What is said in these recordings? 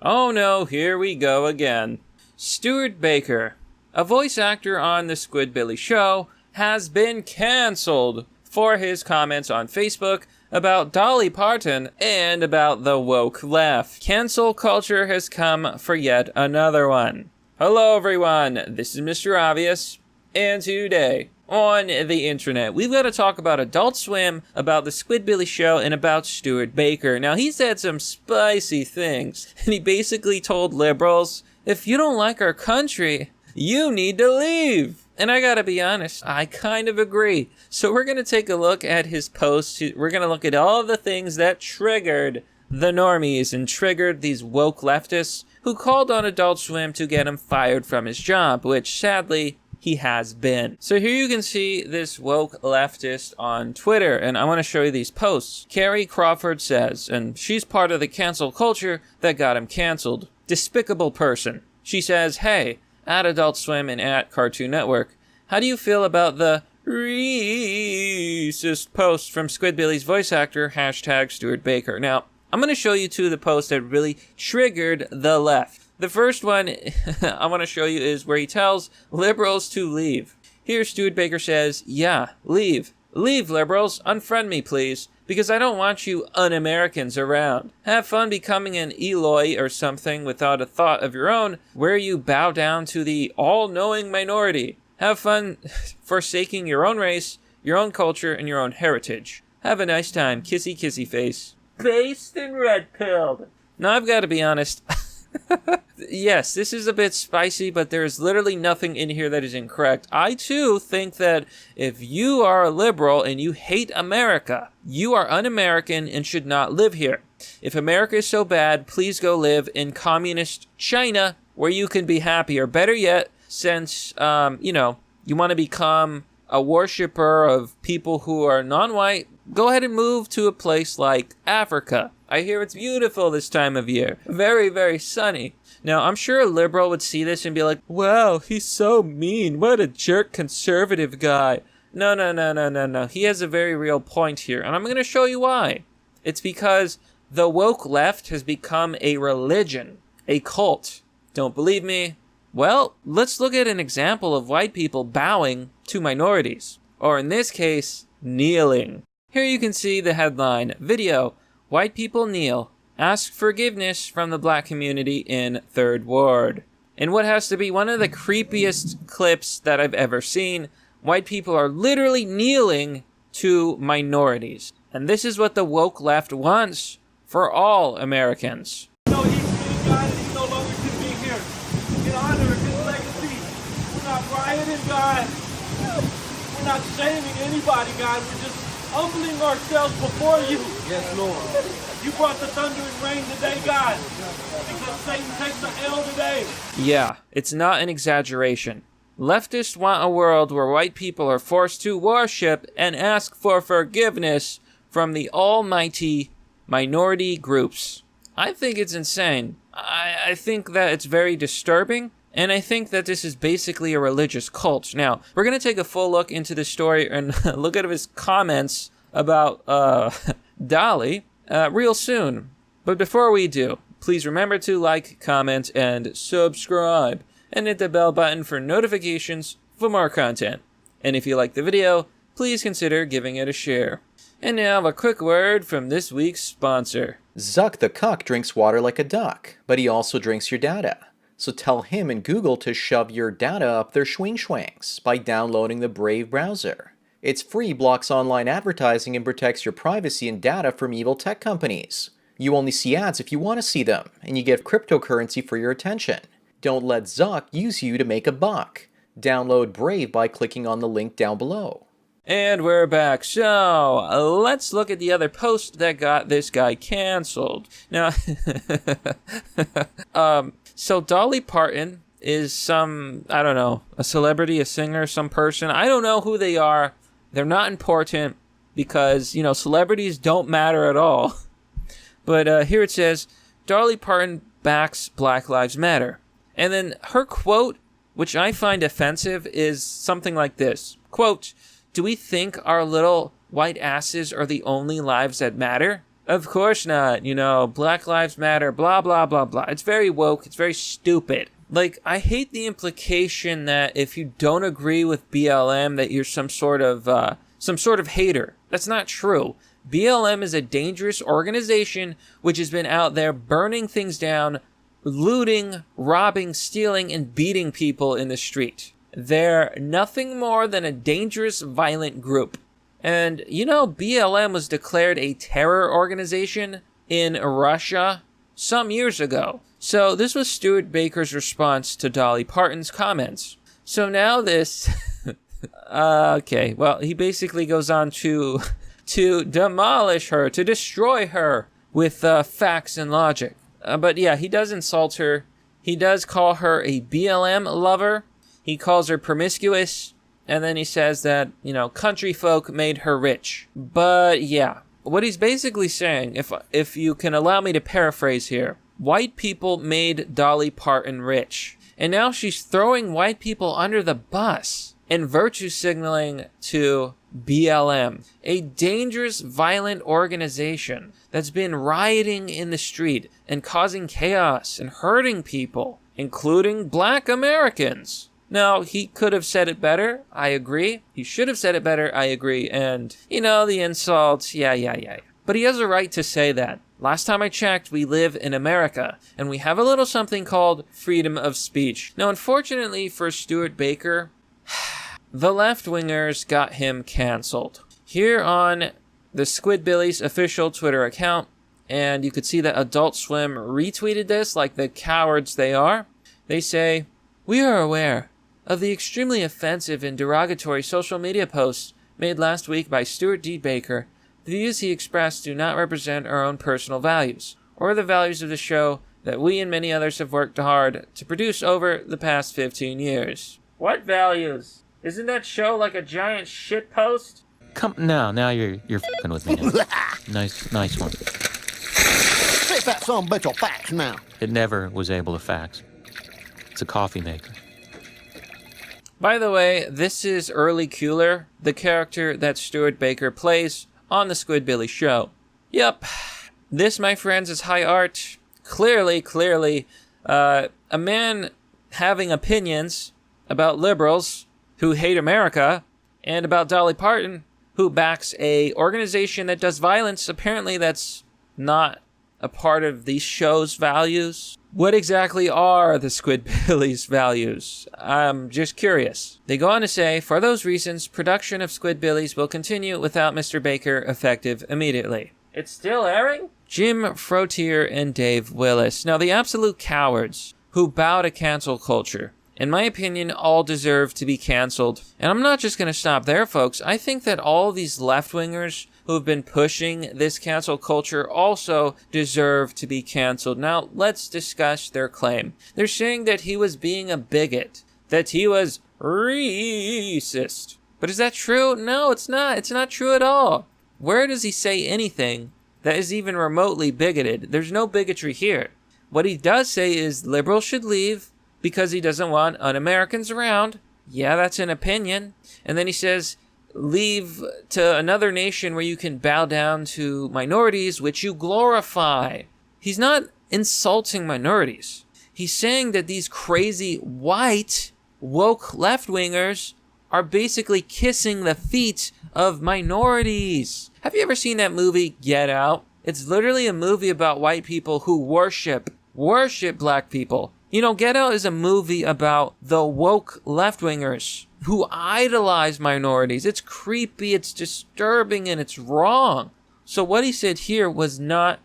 Oh no, here we go again. Stuart Baker, a voice actor on the Squidbillies show, has been cancelled for his comments on Facebook about Dolly Parton and about the woke left. Cancel culture has come for yet another one. Hello everyone, this is Mr. Obvious, and today on the internet, we've got to talk about Adult Swim, about the Squidbillies show, and about Stuart Baker. Now, he said some spicy things, and he basically told liberals, if you don't like our country, you need to leave. And I gotta be honest, I kind of agree. So we're gonna take a look at his post. We're gonna look at all the things that triggered the normies and triggered these woke leftists who called on Adult Swim to get him fired from his job, which sadly, he has been. So here you can see this woke leftist on Twitter, and I want to show you these posts. Carrie Crawford says, and she's part of the cancel culture that got him canceled. Despicable person. She says, hey, at Adult Swim and at Cartoon Network, how do you feel about the racist post from Squidbillies voice actor #Stuart Baker? Now, I'm going to show you two of the posts that really triggered the left. The first one I want to show you is where he tells liberals to leave. Here, Stuart Baker says, yeah, leave. Leave, liberals. Unfriend me, please. Because I don't want you un-Americans around. Have fun becoming an Eloy or something without a thought of your own, where you bow down to the all-knowing minority. Have fun forsaking your own race, your own culture, and your own heritage. Have a nice time. Kissy, kissy face. Based and red-pilled. Now, I've got to be honest. Yes, this is a bit spicy, but there is literally nothing in here that is incorrect. I, too, think that if you are a liberal and you hate America, you are un-American and should not live here. If America is so bad, please go live in communist China where you can be happy. Or better yet, since, you want to become a worshiper of people who are non-white, go ahead and move to a place like Africa. I hear it's beautiful this time of year. Very, very sunny. Now, I'm sure a liberal would see this and be like, wow, he's so mean. What a jerk conservative guy. No. He has a very real point here, and I'm going to show you why. It's because the woke left has become a religion, a cult. Don't believe me? Well, let's look at an example of white people bowing to minorities. Or in this case, kneeling. Here you can see the headline, video, white people kneel, ask forgiveness from the black community in Third Ward. In what has to be one of the creepiest clips that I've ever seen, white people are literally kneeling to minorities. And this is what the woke left wants for all Americans. No, he's being God and he no longer can be here. In honor of his legacy, we're not rioting, God. We're not shaming anybody, God. We're just humbling ourselves before you. Yes, Lord. You brought the thunder and rain today, God, because Satan takes the L today. Yeah, it's not an exaggeration. Leftists want a world where white people are forced to worship and ask for forgiveness from the almighty minority groups. I think it's insane. I think that it's very disturbing, and I think that this is basically a religious cult. Now, we're going to take a full look into this story and look at his comments about Dolly real soon. But before we do, please remember to like, comment, and subscribe, and hit the bell button for notifications for more content. And if you like the video, please consider giving it a share. And now a quick word from this week's sponsor. Zuck the cuck drinks water like a duck, but he also drinks your data. So tell him and Google to shove your data up their schwing-schwangs by downloading the Brave browser. It's free, blocks online advertising, and protects your privacy and data from evil tech companies. You only see ads if you want to see them, and you get cryptocurrency for your attention. Don't let Zuck use you to make a buck. Download Brave by clicking on the link down below. And we're back. So, let's look at the other post that got this guy canceled. Now, so Dolly Parton is some, I don't know, a celebrity, a singer, some person. I don't know who they are. They're not important because, celebrities don't matter at all. But here it says, Dolly Parton backs Black Lives Matter. And then her quote, which I find offensive, is something like this. Quote, do we think our little white asses are the only lives that matter? Of course not. Black Lives Matter, blah, blah, blah, blah. It's very woke. It's very stupid. Like, I hate the implication that if you don't agree with BLM, that you're some sort of hater. That's not true. BLM is a dangerous organization which has been out there burning things down, looting, robbing, stealing, and beating people in the street. They're nothing more than a dangerous, violent group. And, BLM was declared a terror organization in Russia some years ago. So this was Stuart Baker's response to Dolly Parton's comments. So now this... okay, well, he basically goes on to demolish her, to destroy her with facts and logic. But yeah, he does insult her. He does call her a BLM lover. He calls her promiscuous. And then he says that, country folk made her rich. But yeah, what he's basically saying, if you can allow me to paraphrase here, white people made Dolly Parton rich. And now she's throwing white people under the bus and virtue signaling to BLM, a dangerous, violent organization that's been rioting in the street and causing chaos and hurting people, including black Americans. Now, he could have said it better, I agree. He should have said it better, I agree. And, the insults, yeah. But he has a right to say that. Last time I checked, we live in America, and we have a little something called freedom of speech. Now, unfortunately for Stuart Baker, the left-wingers got him canceled. Here on the Squidbillies official Twitter account, and you could see that AdultSwim retweeted this like the cowards they are. They say, "We are aware of the extremely offensive and derogatory social media posts made last week by Stuart D. Baker. The views he expressed do not represent our own personal values, or the values of the show that we and many others have worked hard to produce over the past 15 years. What values? Isn't that show like a giant shit post? Come now you're fucking with me. Nice one. Take that some bitch of facts now. It never was able to fax. It's a coffee maker. By the way, this is Early Kueller, the character that Stuart Baker plays on the Squidbillies show. Yep, this, my friends, is high art. Clearly, a man having opinions about liberals who hate America and about Dolly Parton, who backs a organization that does violence. Apparently that's not a part of these show's values. What exactly are the Squidbillies' values? I'm just curious. They go on to say, for those reasons, production of Squidbillies will continue without Mr. Baker effective immediately. It's still airing? Jim Frotier and Dave Willis. Now, the absolute cowards who bow to cancel culture, in my opinion, all deserve to be canceled. And I'm not just going to stop there, folks. I think that all these left-wingers who have been pushing this cancel culture also deserve to be canceled. Now, let's discuss their claim. They're saying that he was being a bigot, that he was racist. But is that true? No, it's not. It's not true at all. Where does he say anything that is even remotely bigoted? There's no bigotry here. What he does say is liberals should leave because he doesn't want un-Americans around. Yeah, that's an opinion. And then he says, leave to another nation where you can bow down to minorities, which you glorify. He's not insulting minorities. He's saying that these crazy white woke left-wingers are basically kissing the feet of minorities. Have you ever seen that movie, Get Out? It's literally a movie about white people who worship black people. Get Out is a movie about the woke left-wingers who idolize minorities. It's creepy, it's disturbing, and it's wrong. So what he said here was left-wingers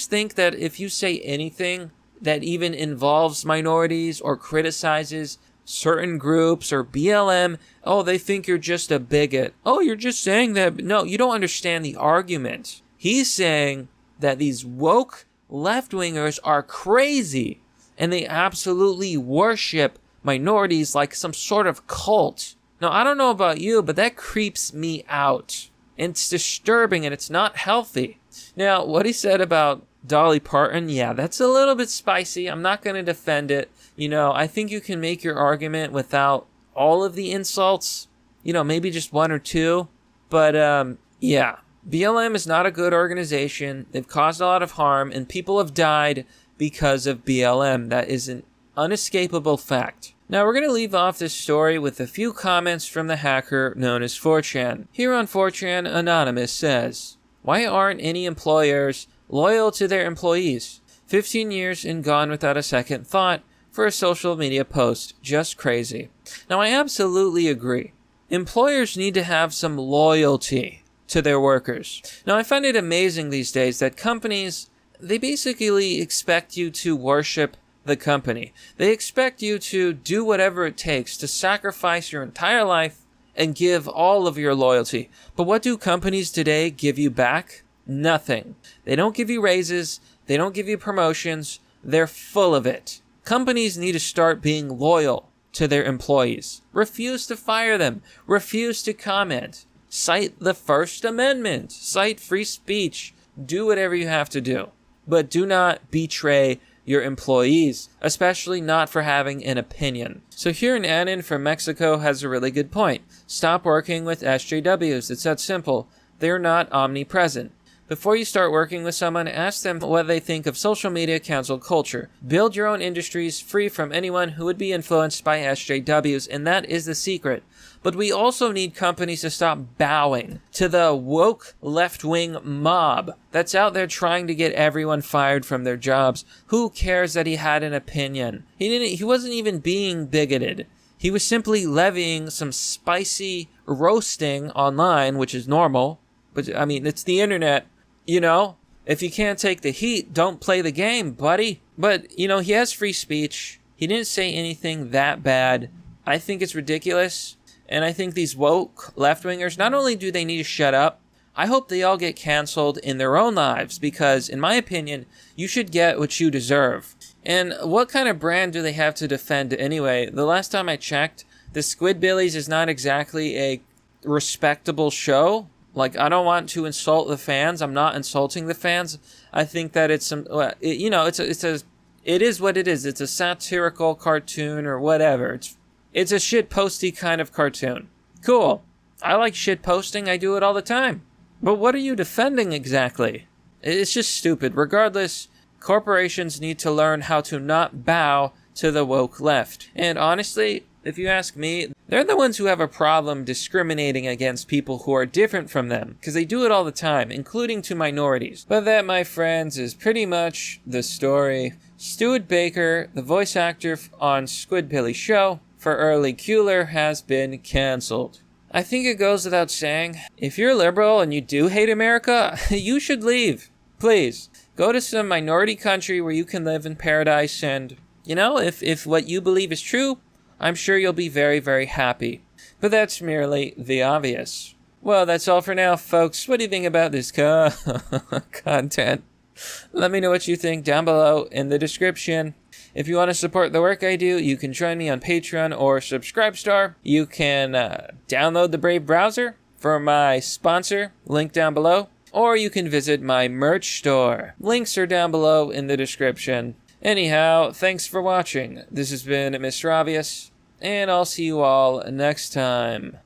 think that if you say anything that even involves minorities or criticizes certain groups or BLM, they think you're just a bigot. Oh, you're just saying that. No, you don't understand the argument. He's saying that these woke left-wingers are crazy and they absolutely worship minorities like some sort of cult. Now, I don't know about you, but that creeps me out. It's disturbing and it's not healthy. Now, what he said about Dolly Parton, yeah, that's a little bit spicy. I'm not going to defend it. I think you can make your argument without all of the insults. Maybe just one or two. But, yeah. BLM is not a good organization. They've caused a lot of harm, and people have died because of BLM. That is an unescapable fact. Now we're going to leave off this story with a few comments from the hacker known as 4chan. Here on 4chan, Anonymous says, "Why aren't any employers loyal to their employees? 15 years and gone without a second thought for a social media post. Just crazy." Now I absolutely agree. Employers need to have some loyalty to their workers. Now I find it amazing these days that companies, they basically expect you to worship the company. They expect you to do whatever it takes to sacrifice your entire life and give all of your loyalty. But what do companies today give you back? Nothing. They don't give you raises. They don't give you promotions. They're full of it. Companies need to start being loyal to their employees. Refuse to fire them. Refuse to comment. Cite the First Amendment. Cite free speech. Do whatever you have to do. But do not betray your employees, especially not for having an opinion. So here in Annan from Mexico has a really good point. Stop working with SJWs. It's that simple. They're not omnipresent. Before you start working with someone, ask them what they think of social media cancel culture. Build your own industries free from anyone who would be influenced by SJWs, and that is the secret. But we also need companies to stop bowing to the woke left-wing mob that's out there trying to get everyone fired from their jobs. Who cares that he had an opinion? He wasn't even being bigoted. He was simply levying some spicy roasting online, which is normal. But, I mean, it's the internet. You know, if you can't take the heat, don't play the game, buddy. But, you know, he has free speech. He didn't say anything that bad. I think it's ridiculous. And I think these woke left-wingers, not only do they need to shut up, I hope they all get canceled in their own lives. Because, in my opinion, you should get what you deserve. And what kind of brand do they have to defend anyway? The last time I checked, the Squidbillies is not exactly a respectable show. Like, I don't want to insult the fans. I'm not insulting the fans. I think that it's some, you know, it is what it is. It's a satirical cartoon or whatever. It's a shit posty kind of cartoon. Cool. I like shit posting. I do it all the time. But what are you defending exactly? It's just stupid. Regardless, corporations need to learn how to not bow to the woke left. And honestly, if you ask me, they're the ones who have a problem discriminating against people who are different from them, because they do it all the time, including to minorities. But that, my friends, is pretty much the story. Stuart Baker, the voice actor on Squidbillies show for Early Kueller, has been cancelled. I think it goes without saying, if you're liberal and you do hate America, you should leave. Please, go to some minority country where you can live in paradise and, you know, if what you believe is true, I'm sure you'll be very, very happy. But that's merely the obvious. Well, that's all for now, folks. What do you think about this content? Let me know what you think down below in the description. If you want to support the work I do, you can join me on Patreon or Subscribestar. You can download the Brave browser for my sponsor, link down below. Or you can visit my merch store. Links are down below in the description. Anyhow, thanks for watching. This has been Mr. Obvious, and I'll see you all next time.